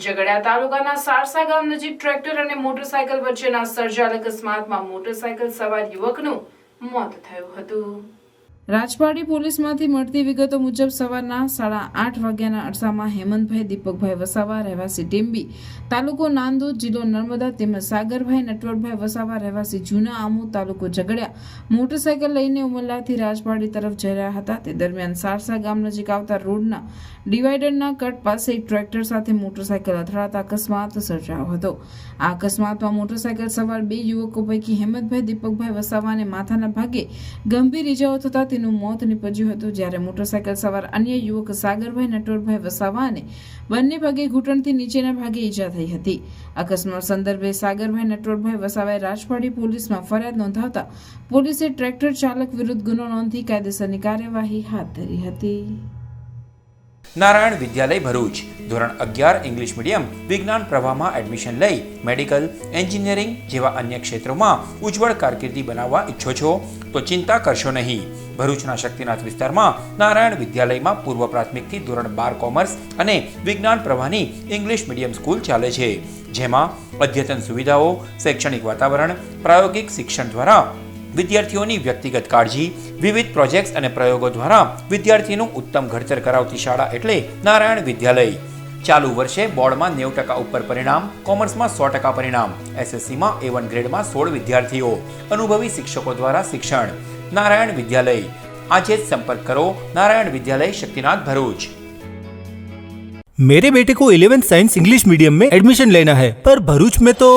ઝઘડિયા તાલુકાના સારસા ગામ નજીક ટ્રેક્ટર અને મોટરસાયકલ વચ્ચેના સર્જાયેલ અકસ્માતમાં મોટરસાયકલ સવાર યુવકનું મોત થયું હતું। રાજપાડી પોલીસમાંથી મળતી વિગતો મુજબ સવારના 8:30 વાગ્યાના અરસામાં હેમંતભાઈ દીપકભાઈ વસાવા રહેવાસી ટેમ્બી તાલુકો નાંદોદ જિલ્લો નર્મદા તેમજ સાગરભાઈ નટવરભાઈ વસાવા રહેવાસી જૂના આમોદ તાલુકો ઝઘડિયા મોટરસાયકલ લઈને ઉમરલાથી રાજપાડી તરફ જઈ રહ્યા હતા। તે દરમિયાન સારસા ગામ નજીક આવતા રોડના ડિવાઈડરના કટ પાસે એક ટ્રેક્ટર સાથે મોટરસાયકલ અથડાતા અકસ્માત સર્જાયો હતો। આ અકસ્માતમાં મોટરસાયકલ સવાર 2 યુવકો પૈકી હેમંતભાઈ દીપકભાઈ વસાવાને માથાના ભાગે ગંભીર ઇજાઓ થતા તેનું મોત નીપજ્યું હતું, જ્યારે મોટરસાયકલ સવાર અન્ય યુવક સાગરભાઈ નટવરભાઈ વસાવાને બંને પગે ઘૂંટણથી નીચેના ભાગે ઈજા થઈ હતી। અકસ્માત સંદર્ભે સાગરભાઈ નટવરભાઈ વસાવાએ રાજપાડી પોલીસમાં ફરિયાદ નોંધાવતા પોલીસે ટ્રેક્ટર ચાલક વિરુદ્ધ ગુનો નોંધી કાયદેસરની કાર્યવાહી હાથ ધરી હતી। નારાયણ વિદ્યાલય ભરૂચ ધોરણ 11 ઇંગ્લિશ મીડિયમ વિજ્ઞાન પ્રવાહમાં એડમિશન લઈ મેડિકલ, એન્જિનિયરિંગ જેવા અન્ય ક્ષેત્રોમાં ઉજ્જવળ કારકિર્દી બનાવવા ઈચ્છો છો તો ચિંતા કરશો નહીં। ભરૂચના શક્તિનાથ વિસ્તારમાં નારાયણ વિદ્યાલયમાં પૂર્વ પ્રાથમિકથી ધોરણ 12 કોમર્સ અને વિજ્ઞાન પ્રવાહની ઇંગ્લિશ મીડિયમ સ્કૂલ ચાલે છે, જેમાં અદ્યતન સુવિધાઓ, શૈક્ષણિક વાતાવરણ, પ્રાયોગિક શિક્ષણ દ્વારા વિદ્યાર્થીઓની વ્યક્તિગત કાળજી, વિવિધ પ્રોજેક્ટ્સ અને પ્રયોગો દ્વારા વિદ્યાર્થીનું ઉત્તમ ઘડતર કરાવતી શાળા એટલે નારાયણ વિદ્યાલય। ચાલુ વર્ષે બોર્ડમાં 90% ઉપર પરિણામ, કોમર્સમાં 100% પરિણામ, એસએસસીમાં A1 ગ્રેડમાં 16 વિદ્યાર્થીઓ, અનુભવી શિક્ષકો દ્વારા શિક્ષણ। नारायण विद्यालय आज ही संपर्क करो। नारायण विद्यालय शक्तिनाथ भरूच। मेरे बेटे को 11th साइंस इंग्लिश मीडियम में एडमिशन लेना है, पर भरूच में तो।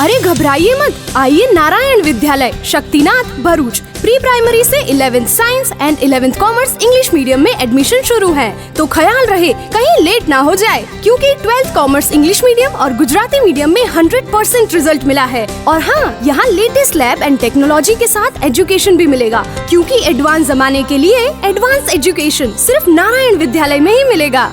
अरे घबराइए मत, आइए नारायण विद्यालय शक्तिनाथ भरूच। प्री प्राइमरी से 11th science and 11th commerce English medium में एडमिशन शुरू है, तो ख्याल रहे कहीं लेट ना हो जाए, क्योंकि 12th कॉमर्स इंग्लिश मीडियम और गुजराती मीडियम में 100% रिजल्ट मिला है। और हाँ, यहाँ लेटेस्ट लैब एंड टेक्नोलॉजी के साथ एजुकेशन भी मिलेगा, क्योंकि एडवांस जमाने के लिए एडवांस एजुकेशन सिर्फ नारायण विद्यालय में ही मिलेगा।